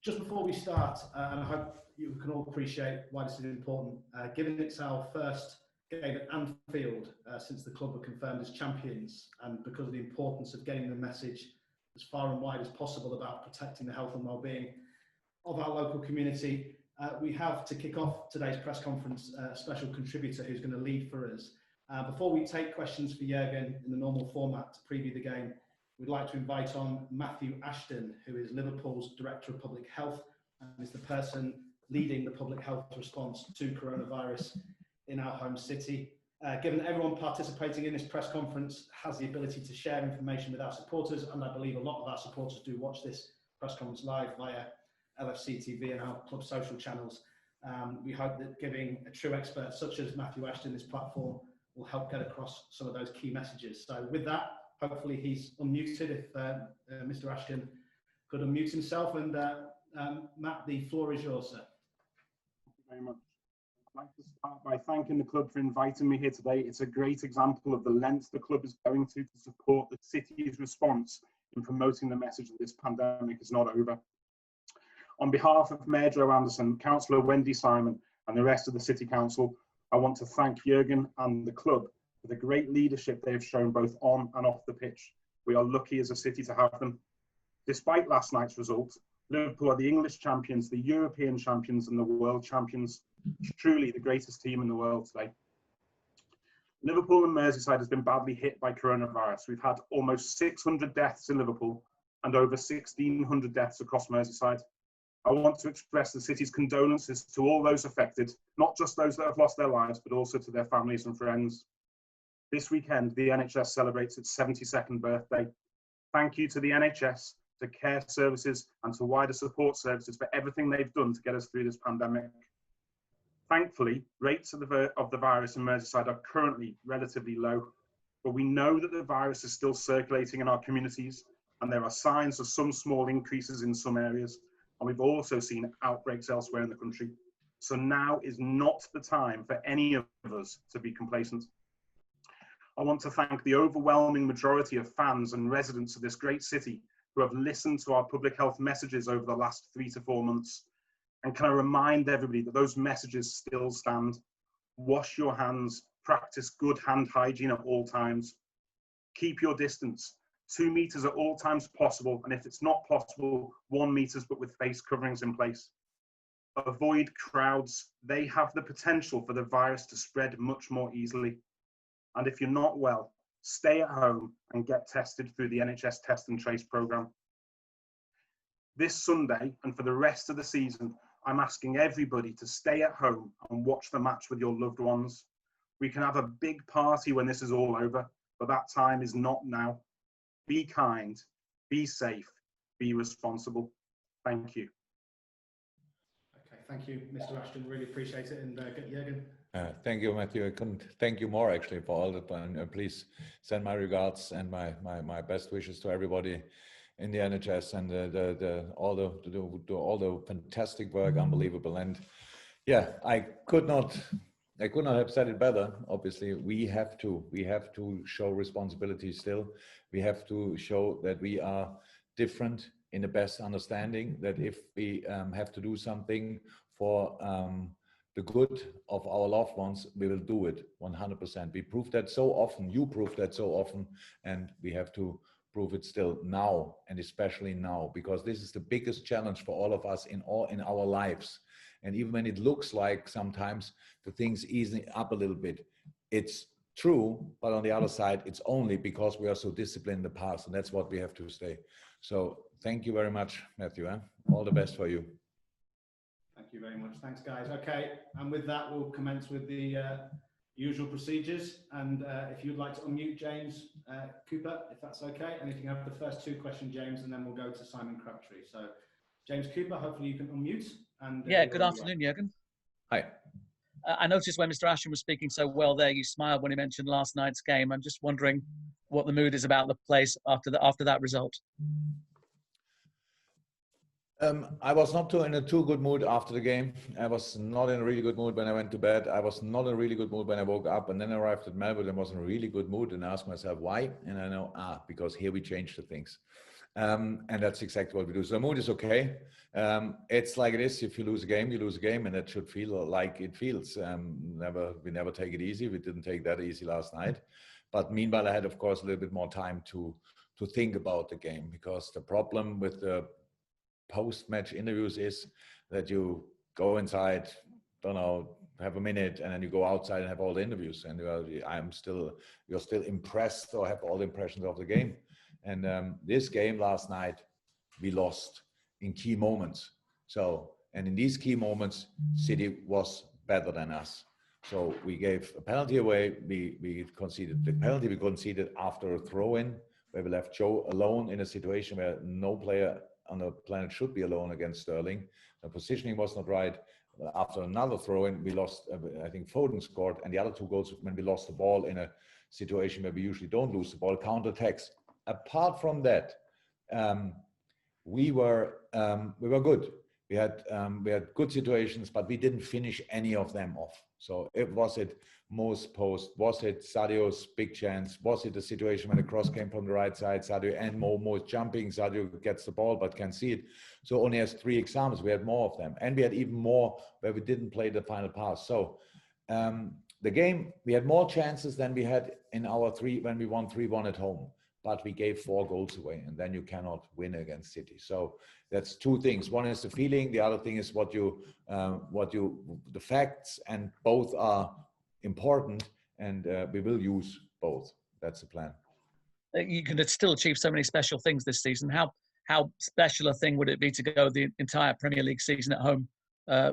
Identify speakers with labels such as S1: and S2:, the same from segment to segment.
S1: Just before we start, and I hope you can all appreciate why this is important, given it's our first game at Anfield since the club were confirmed as champions, and because of the importance of getting the message as far and wide as possible about protecting the health and well-being of our local community, we have, to kick off today's press conference, a special contributor who's going to lead for us. Before we take questions for Jurgen in the normal format to preview the game, we'd like to invite on Matthew Aston, who is Liverpool's Director of Public Health and is the person leading the public health response to coronavirus in our home city. Given that everyone participating in this press conference has the ability to share information with our supporters, and I believe a lot of our supporters do watch this press conference live via LFC TV and our club social channels, we hope that giving a true expert such as Matthew Aston this platform will help get across some of those key messages. So with that, hopefully he's unmuted. If Mr. Ashton could unmute himself. And Matt, the floor is yours, sir.
S2: Thank you very much. I'd like to start by thanking the club for inviting me here today. It's a great example of the lengths the club is going to support the city's response in promoting the message that this pandemic is not over. On behalf of Mayor Joe Anderson, Councillor Wendy Simon and the rest of the City Council, I want to thank Jurgen and the club for the great leadership they have shown both on and off the pitch. We are lucky as a city to have them. Despite last night's result, Liverpool are the English champions, the European champions and the world champions. Truly the greatest team in the world today. Liverpool and Merseyside has been badly hit by coronavirus. We've had almost 600 deaths in Liverpool and over 1,600 deaths across Merseyside. I want to express the city's condolences to all those affected, not just those that have lost their lives, but also to their families and friends. This weekend, the NHS celebrates its 72nd birthday. Thank you to the NHS, to care services, and to wider support services for everything they've done to get us through this pandemic. Thankfully, rates of the virus in Merseyside are currently relatively low, but we know that the virus is still circulating in our communities, and there are signs of some small increases in some areas. And we've also seen outbreaks elsewhere in the country. So now is not the time for any of us to be complacent. I want to thank the overwhelming majority of fans and residents of this great city who have listened to our public health messages over the last 3 to 4 months. And can I remind everybody that those messages still stand? Wash your hands, practice good hand hygiene at all times. Keep your distance. 2 meters at all times possible, and if it's not possible, 1 meter but with face coverings in place. Avoid crowds. They have the potential for the virus to spread much more easily. And if you're not well, stay at home and get tested through the NHS Test and Trace programme. This Sunday, and for the rest of the season, I'm asking everybody to stay at home and watch the match with your loved ones. We can have a big party when this is all over, but that time is not now. Be kind, be safe, be responsible. Thank you.
S1: Okay, thank you, Mr. Ashton. Really appreciate it. And Jurgen.
S3: Thank you, Matthew. I couldn't thank you more actually for all that. Please send my regards and my best wishes to everybody in the NHS and all the fantastic work, unbelievable. And yeah, I could not have said it better. Obviously, we have to show responsibility still. We have to show that we are different in the best understanding, that if we have to do something for the good of our loved ones, we will do it 100%. We prove that so often, you prove that so often, and we have to prove it still now, and especially now, because this is the biggest challenge for all of us in our lives. And even when it looks like sometimes the things easing up a little bit, it's true, but on the other side, it's only because we are so disciplined in the past, and that's what we have to stay. So thank you very much, Matthew. All the best for you.
S1: Thank you very much. Thanks, guys. Okay, and with that, we'll commence with the usual procedures. And if you'd like to unmute James Cooper, if that's okay, and if you can have the first 2 questions, James, and then we'll go to Simon Crabtree. So James Cooper, hopefully you can unmute. And
S4: yeah, good afternoon, Jurgen.
S3: Hi.
S4: I noticed when Mr. Ashton was speaking so well there, you smiled when he mentioned last night's game. I'm just wondering what the mood is about the place after that result.
S3: I was not in a too good mood after the game. I was not in a really good mood when I went to bed. I was not in a really good mood when I woke up, and then I arrived at Melbourne and was in a really good mood and asked myself why. And I know, because here we changed the things. And that's exactly what we do. So the mood is okay. It's like it is. If you lose a game, you lose a game, and it should feel like it feels. We never take it easy. We didn't take that easy last night. But meanwhile, I had, of course, a little bit more time to think about the game, because the problem with the post-match interviews is that you go inside, don't know, have a minute, and then you go outside and have all the interviews, and you're still impressed or have all the impressions of the game. And this game last night, we lost in key moments. And in these key moments, City was better than us. So we gave a penalty away. We conceded the penalty. We conceded after a throw-in, where we left Joe alone in a situation where no player on the planet should be alone against Sterling. The positioning was not right. After another throw-in, we lost. I think Foden scored, and the other two goals when we lost the ball in a situation where we usually don't lose the ball, counter-attacks. Apart from that, we were good. We had good situations, but we didn't finish any of them off. So was it Mo's post? Was it Sadio's big chance? Was it a situation when the cross came from the right side? Sadio and Mo is jumping. Sadio gets the ball but can't see it. So only has 3 examples. We had more of them, and we had even more where we didn't play the final pass. So the game, we had more chances than we had in our 3 when we won 3-1 at home. But we gave 4 goals away, and then you cannot win against City. So that's 2 things. One is the feeling. The other thing is the facts, and both are important, and we will use both. That's the plan.
S4: You can still achieve so many special things this season. How special a thing would it be to go the entire Premier League season at home,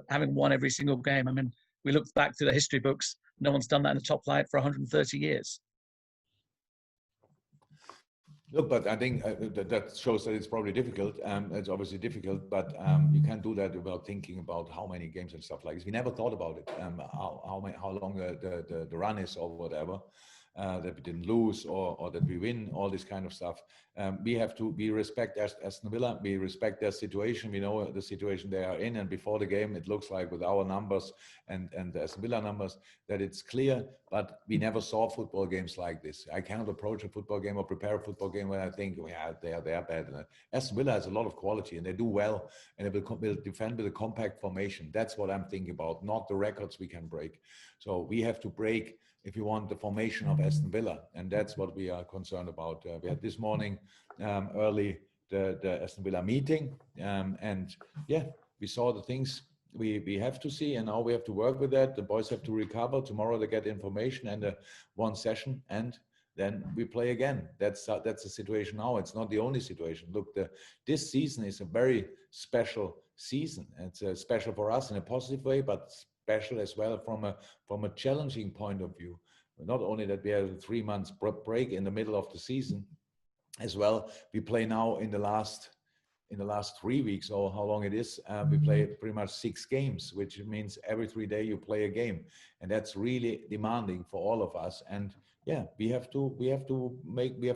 S4: having won every single game? I mean, we look back through the history books. No one's done that in the top flight for 130 years.
S3: Look, but I think that shows that it's probably difficult. It's obviously difficult, but you can't do that without thinking about how many games and stuff like this. We never thought about it, how long the run is or whatever, that we didn't lose or that we win, all this kind of stuff. We respect Aston Villa. We respect their situation. We know the situation they are in. And before the game, it looks like with our numbers and the Aston Villa numbers that it's clear, but we never saw football games like this. I cannot approach a football game or prepare a football game when I think, yeah, they are bad. Aston Villa has a lot of quality and they do well, and they will defend with a compact formation. That's what I'm thinking about, not the records we can break. So we have to break, if you want, the formation of Aston Villa, and that's what we are concerned about. We had this morning early the Aston Villa meeting, and yeah, we saw the things we have to see, and now we have to work with that. The boys have to recover. Tomorrow they get information and one session, and then we play again. That's the situation now. It's not the only situation. Look, this season is a very special season. It's special for us in a positive way, but special as well from a challenging point of view. Not only that we have a 3 months break in the middle of the season, as well, we play now in the last 3 weeks, or how long it is, we play pretty much 6 games, which means every 3 days you play a game, and that's really demanding for all of us. And yeah, we have to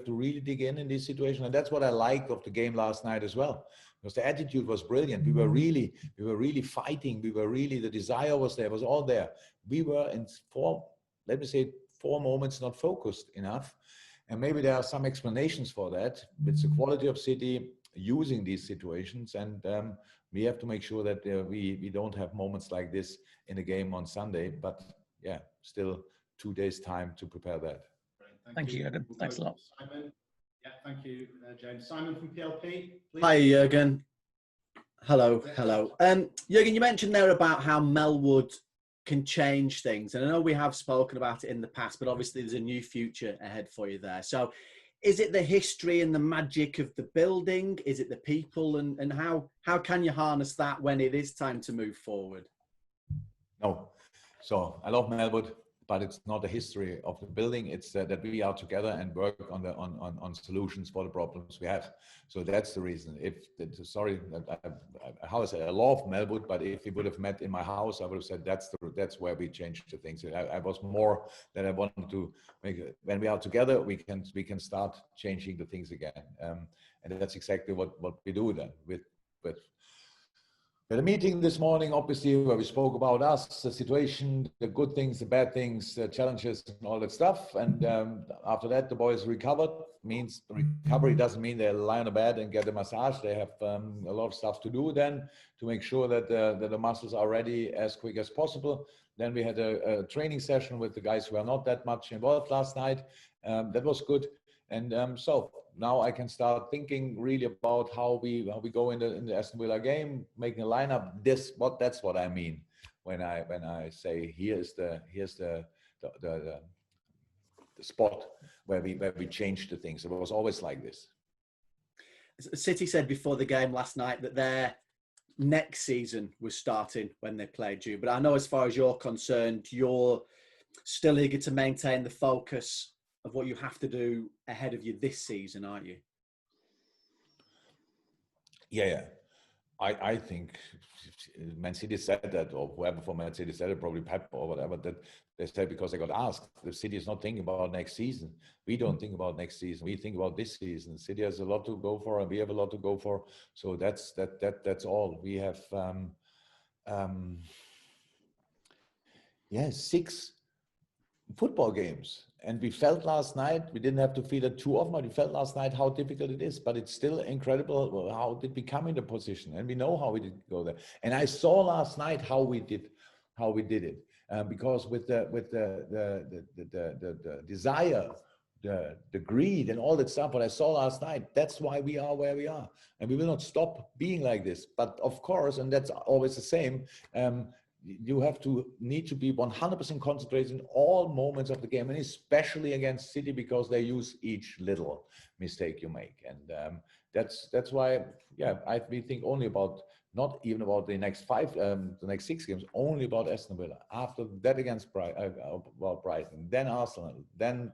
S3: really dig in this situation, and that's what I like of the game last night as well, because the attitude was brilliant. We were really fighting. The desire was there. It was all there. We were in 4 moments not focused enough, and maybe there are some explanations for that. It's the quality of City using these situations, and we have to make sure that we don't have moments like this in a game on Sunday. But yeah, still 2 days time to prepare that.
S4: Thank you, Jurgen. Thanks a lot.
S1: Simon. Yeah, thank you, James. Simon from PLP, please.
S5: Hi, Jurgen. Hello. Jurgen, you mentioned there about how Melwood can change things, and I know we have spoken about it in the past, but obviously there's a new future ahead for you there. So is it the history and the magic of the building? Is it the people? And how can you harness that when it is time to move forward?
S3: No. So I love Melwood, but it's not the history of the building. It's that we are together and work on solutions for the problems we have. So that's the reason. I love Melwood, but if we would have met in my house, I would have said that's where we changed the things. I was more that I wanted to make it, when we are together, we can start changing the things again, and that's exactly what we do then with We had a meeting this morning, obviously, where we spoke about us, the situation, the good things, the bad things, the challenges, and all that stuff. And after that, the boys recovered. Means recovery doesn't mean they lie on a bed and get a massage. They have a lot of stuff to do then to make sure that the muscles are ready as quick as possible. Then we had a training session with the guys who are not that much involved last night. That was good. And so now I can start thinking really about how we go in the Aston Villa game, making a lineup. That's what I mean when I say here's the spot where we changed the things. It was always like this.
S5: City said before the game last night that their next season was starting when they played you, but I know as far as you're concerned, you're still eager to maintain the focus of what you have to do ahead of you this season, aren't you?
S3: Yeah. I think Man City said that, or whoever from Man City said it, probably Pep or whatever, that they said because they got asked. The City is not thinking about next season. We don't think about next season. We think about this season. City has a lot to go for, and we have a lot to go for. So that's all. We have 6 football games. And we felt last night, we didn't have to feel it too often, but we felt last night how difficult it is. But it's still incredible how did we come in the position, and we know how we did go there. And I saw last night how we did it, because with the desire, the greed, and all that stuff. What I saw last night, that's why we are where we are, and we will not stop being like this. But of course, and that's always the same. You need to be 100% concentrated in all moments of the game, and especially against City, because they use each little mistake you make. And that's why, we think only about, not even about the next 6 games, only about Aston Villa. After that against Brighton, then Arsenal, then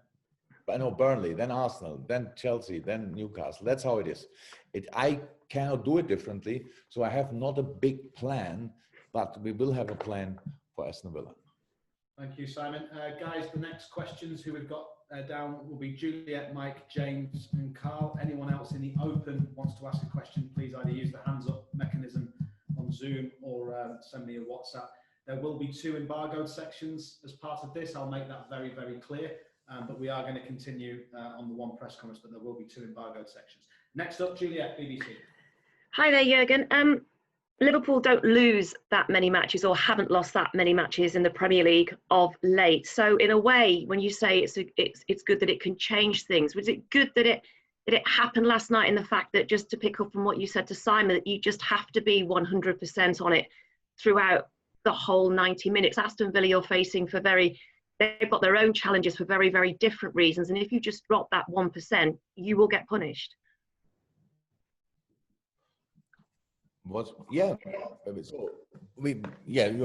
S3: Burnley, then Arsenal, then Chelsea, then Newcastle. That's how it is. I cannot do it differently, so I have not a big plan. But we will have a plan for Aston Villa.
S1: Thank you, Simon. Guys, the next questions who we've got down will be Juliet, Mike, James and Carl. Anyone else in the open wants to ask a question, please either use the hands up mechanism on Zoom or send me a WhatsApp. There will be 2 embargoed sections as part of this. I'll make that very, very clear. But we are going to continue on the one press conference, but there will be 2 embargoed sections. Next up, Juliet, BBC.
S6: Hi there, Jurgen. Liverpool don't lose that many matches, or haven't lost that many matches in the Premier League of late. So in a way, when you say it's good that it can change things, was it good that it happened last night, in the fact that, just to pick up from what you said to Simon, that you just have to be 100% on it throughout the whole 90 minutes? Aston Villa you're facing they've got their own challenges for very, very different reasons. And if you just drop that 1%, you will get punished.
S3: You're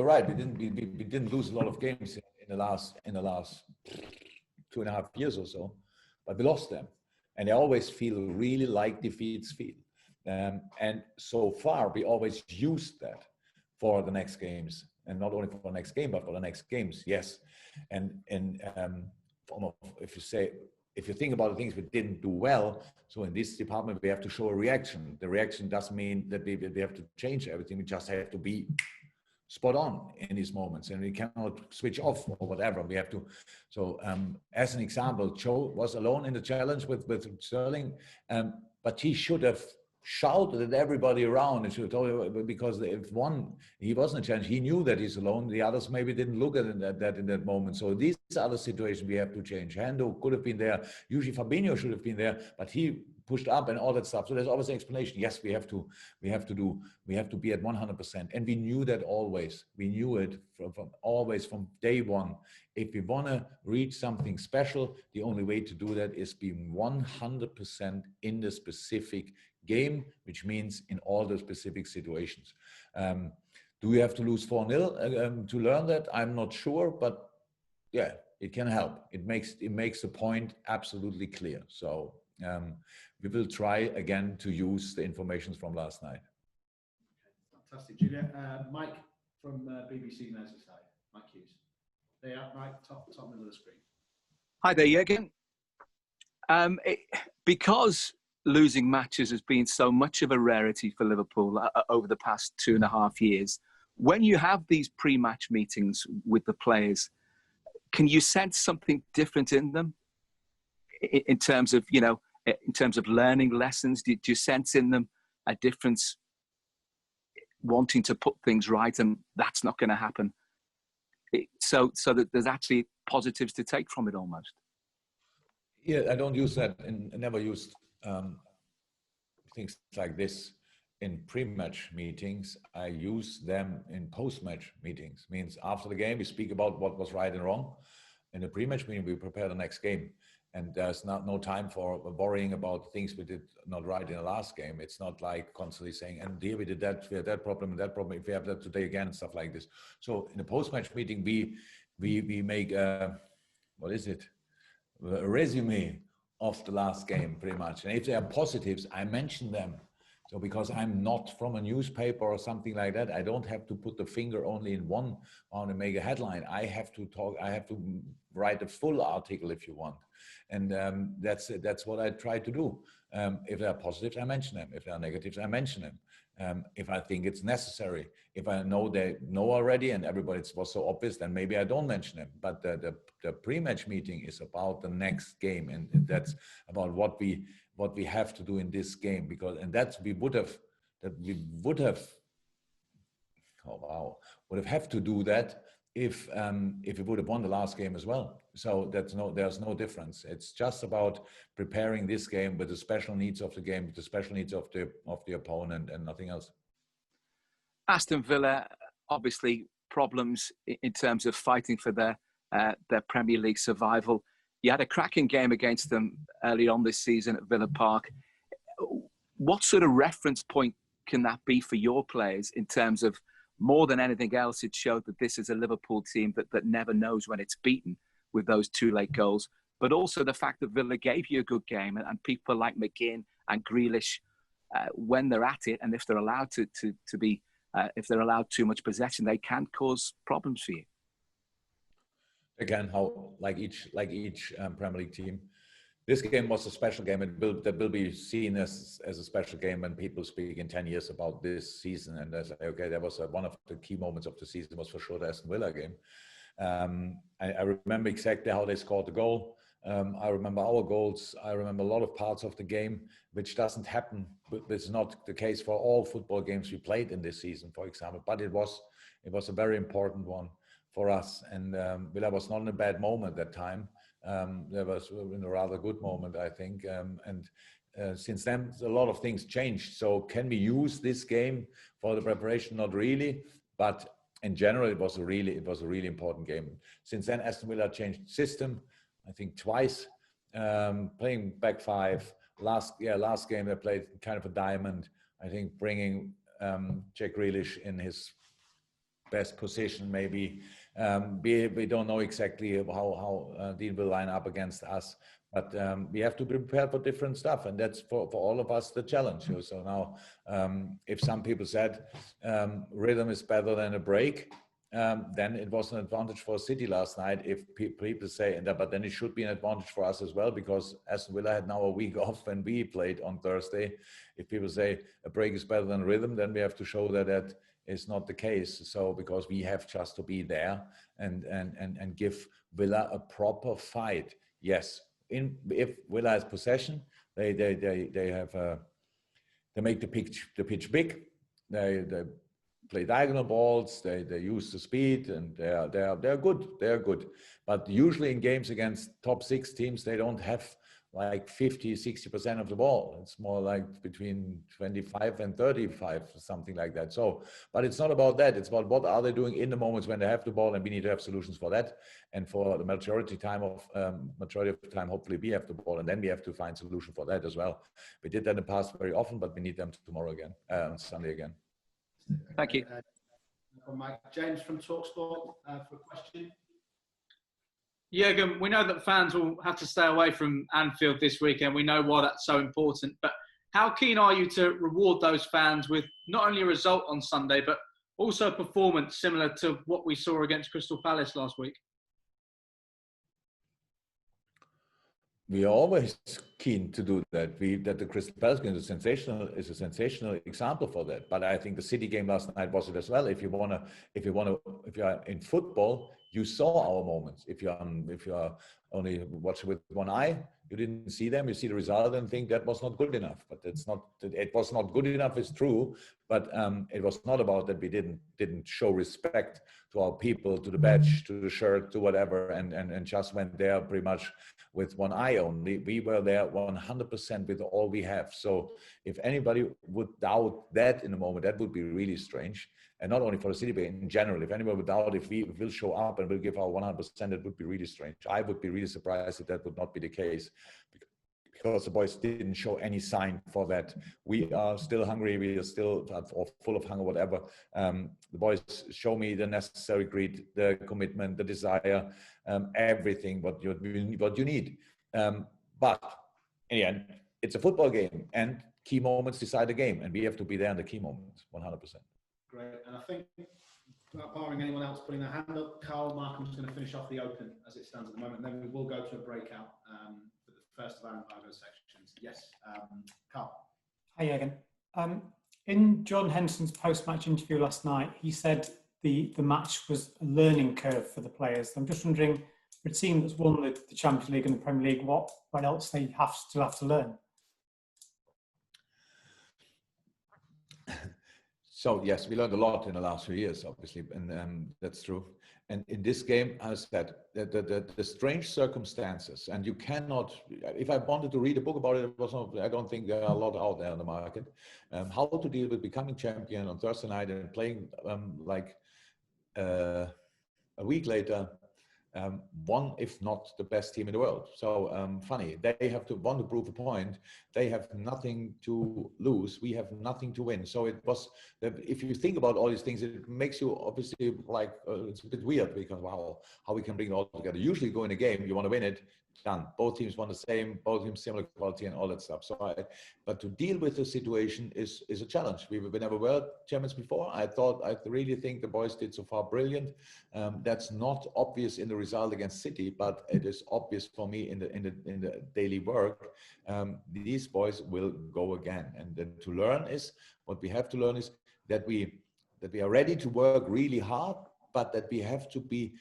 S3: right. We didn't lose a lot of games in the last 2.5 years or so, but we lost them, and they always feel really like defeats feel. And so far, we always used that for the next games, and not only for the next game, but for the next games. Yes, and if you think about the things we didn't do well, so in this department, we have to show a reaction. The reaction doesn't mean that we have to change everything. We just have to be spot on in these moments, and we cannot switch off or whatever. We have to. So as an example, Joe was alone in the challenge with Sterling, but he should have shouted at everybody around and should have told him, because if he wasn't a challenge, he knew that he's alone. The others maybe didn't look at that in that moment. So these are the situations we have to change. Hendo could have been there. Usually Fabinho should have been there, but he pushed up and all that stuff. So there's always an explanation. Yes, we have to be at 100%. And we knew that always. We knew it from day one. If we want to reach something special, the only way to do that is being 100% in the specific game, which means in all the specific situations. Do we have to lose 4-0 to learn that? I'm not sure, but yeah, it can help. It makes the point absolutely clear. So we will try again to use the information from last night.
S1: Fantastic, Julia. Mike from BBC Merseyside. Mike Hughes. There you are, Mike, top middle of the screen.
S7: Hi there, Jurgen. Because losing matches has been so much of a rarity for Liverpool over the past 2.5 years. When you have these pre-match meetings with the players, can you sense something different in them in terms of, in terms of learning lessons? Do you sense in them a difference, wanting to put things right, and that's not going to happen? So that there's actually positives to take from it almost.
S3: Yeah, I don't use that, and never used things like this in pre-match meetings. I use them in post-match meetings. Means after the game, we speak about what was right and wrong. In the pre-match meeting, we prepare the next game. And there's no time for worrying about things we did not right in the last game. It's not like constantly saying, and here we did that, we had that problem and that problem, if we have that today again, stuff like this. So in the post-match meeting, we make a resume of the last game, pretty much. And if there are positives, I mention them. So because I'm not from a newspaper or something like that, I don't have to put the finger only in one on and make a headline. I have to write a full article if you want. And that's what I try to do. If there are positives, I mention them. If there are negatives, I mention them. If I think it's necessary. If I know they know already and everybody was so obvious, then maybe I don't mention them. But the pre-match meeting is about the next game, and that's about what we have to do in this game, because we would have to do that if we would have won the last game as well. So there's no difference. It's just about preparing this game with the special needs of the game, with the special needs of the opponent, and nothing else.
S7: Aston Villa, obviously problems in terms of fighting for their Premier League survival. You had a cracking game against them early on this season at Villa Park. What sort of reference point can that be for your players in terms of, more than anything else, it showed that this is a Liverpool team that never knows when it's beaten with those 2 late goals, but also the fact that Villa gave you a good game, and people like McGinn and Grealish, when they're at it, and if they're allowed if they're allowed too much possession, they can cause problems for you.
S3: Again, how like each Premier League team, this game was a special game, and that will be seen as a special game when people speak in 10 years about this season. And they say, okay, that was one of the key moments of the season, was for sure the Aston Villa game. I remember exactly how they scored the goal. I remember our goals. I remember a lot of parts of the game, which doesn't happen. It's not the case for all football games we played in this season, for example. But it was a very important one for us. And Villa was not in a bad moment at that time. There was in a rather good moment, I think. Since then, a lot of things changed. So can we use this game for the preparation? Not really, but in general, it was a really important game. Since then, Aston Villa changed system, I think twice, playing back 5. Last game they played kind of a diamond. I think bringing Jack Grealish in his best position, maybe. We don't know exactly how Dean will line up against us, but we have to be prepared for different stuff, and that's for all of us the challenge. So now, if some people said rhythm is better than a break, then it was an advantage for City last night. If people say that, but then it should be an advantage for us as well, because Aston Villa had now a week off when we played on Thursday. If people say a break is better than rhythm, then we have to show that is not the case. So because we have just to be there and give Villa a proper fight. Yes, if Villa has possession, they make the pitch big. They play diagonal balls. They use the speed, and they're good. They're good. But usually in games against top 6 teams, they don't have like 50-60% of the ball. It's more like between 25 and 35, something like that. So, but it's not about that. It's about what are they doing in the moments when they have the ball, and we need to have solutions for that. And for the majority of the time, hopefully we have the ball, and then we have to find solution for that as well. We did that in the past very often, but we need them tomorrow again, on Sunday again.
S7: Thank you.
S1: Mike. James from TalkSport for a question.
S8: Jurgen, we know that fans will have to stay away from Anfield this weekend. We know why that's so important. But how keen are you to reward those fans with not only a result on Sunday, but also a performance similar to what we saw against Crystal Palace last week?
S3: We are always keen to do that. That the Crystal Palace game is a sensational example for that. But I think the City game last night was it as well. If you are in football, you saw our moments. If you are only watching with one eye, you didn't see them. You see the result and think that was not good enough. But it's not. It was not good enough. It's true. But it was not about that we didn't show respect to our people, to the badge, to the shirt, to whatever, and just went there pretty much with one eye only. We were there 100% with all we have. So if anybody would doubt that in a moment, that would be really strange. And not only for the City, but in general, if anyone would doubt if we will show up and will give our 100%, it would be really strange. I would be really surprised if that would not be the case, because the boys didn't show any sign for that. We are still hungry. We are still full of hunger, whatever. The boys show me the necessary greed, the commitment, the desire, everything what you need. But in the end, it's a football game, and key moments decide the game, and we have to be there in the key moments, 100%.
S1: Great, and I think, barring anyone else putting their hand up, Carl Markham's going to finish off the Open as it stands at the moment, and then we will go to a breakout for the first of our embargo sections. Yes, Carl.
S9: Hi, Jurgen. In John Henson's post-match interview last night, he said the match was a learning curve for the players. I'm just wondering, for a team that's won the Champions League and the Premier League, what else they have to learn?
S3: So yes, we learned a lot in the last few years, obviously, and that's true. And in this game, as I said, the strange circumstances, and you cannot. If I wanted to read a book about it, I don't think there are a lot out there on the market. How to deal with becoming champion on Thursday night and playing a week later. One, if not the best team in the world. So funny, they have to want to prove a point. They have nothing to lose. We have nothing to win. So it was, if you think about all these things, it makes you obviously like, it's a bit weird, because wow, how we can bring it all together. Usually go in a game, you want to win it, done. Both teams want the same, both teams similar quality and all that stuff. So but to deal with the situation is a challenge. We never were champions before. I really think the boys did so far brilliant. That's not obvious in the result against City, but it is obvious for me in the daily work. These boys will go again, and then to learn is what we have to learn is that we are ready to work really hard, but that we have to be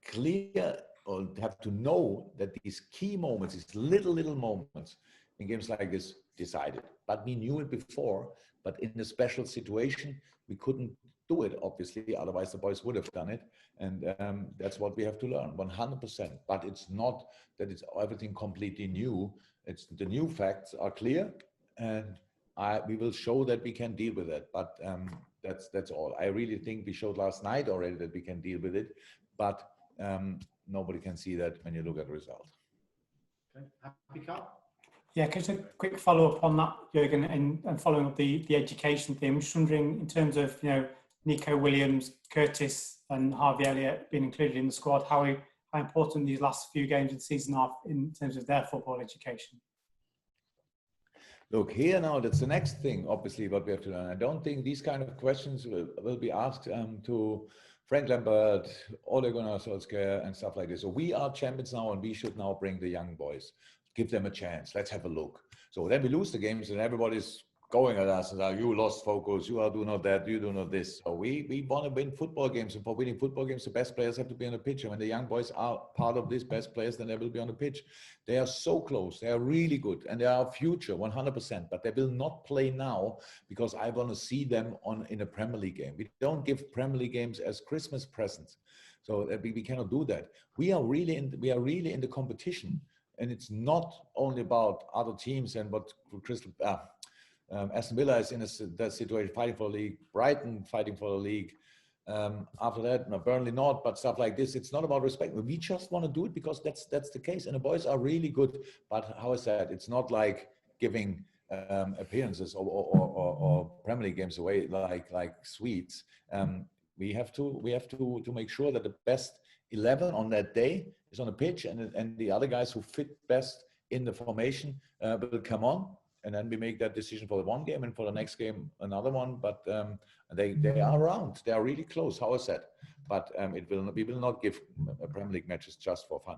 S3: clear, or have to know that these key moments, these little moments in games like this, decided. But we knew it before, but in a special situation, we couldn't do it, obviously, otherwise the boys would have done it. And that's what we have to learn, 100%. But it's not that it's everything completely new. It's the new facts are clear, and we will show that we can deal with it. But that's all. I really think we showed last night already that we can deal with it, but nobody can see that when you look at the result.
S1: Okay, happy, Carl?
S9: Yeah, just a quick follow-up on that, Jurgen, and following up the education theme. I'm just wondering, in terms of, Nico Williams, Curtis and Harvey Elliott being included in the squad, how important these last few games of the season are in terms of their football education?
S3: Look, here now, that's the next thing, obviously, what we have to learn. I don't think these kind of questions will be asked to Frank Lampard, Ole Gunnar Solskjaer, and stuff like this. So we are champions now, and we should now bring the young boys, give them a chance. Let's have a look. So then we lose the games, and everybody's going at us and say, you lost focus, you are doing not that, you do not this. So we want to win football games, and for winning football games, the best players have to be on the pitch. And when the young boys are part of these best players, then they will be on the pitch. They are so close, they are really good, and they are our future, 100%. But they will not play now because I want to see them in a Premier League game. We don't give Premier League games as Christmas presents, so we cannot do that. We are really in the competition, and it's not only about other teams and what Aston Villa is in that situation, fighting for the league, Brighton fighting for the league. After that, no, Burnley not, but stuff like this. It's not about respect. We just want to do it because that's the case. And the boys are really good. But how I said, it's not like giving appearances or Premier League games away like sweets. We have to make sure that the best 11 on that day is on the pitch, and the other guys who fit best in the formation will come on. And then we make that decision for the one game, and for the next game, another one. But they are around. They are really close, how I said. But we will not give Premier League matches just for fun.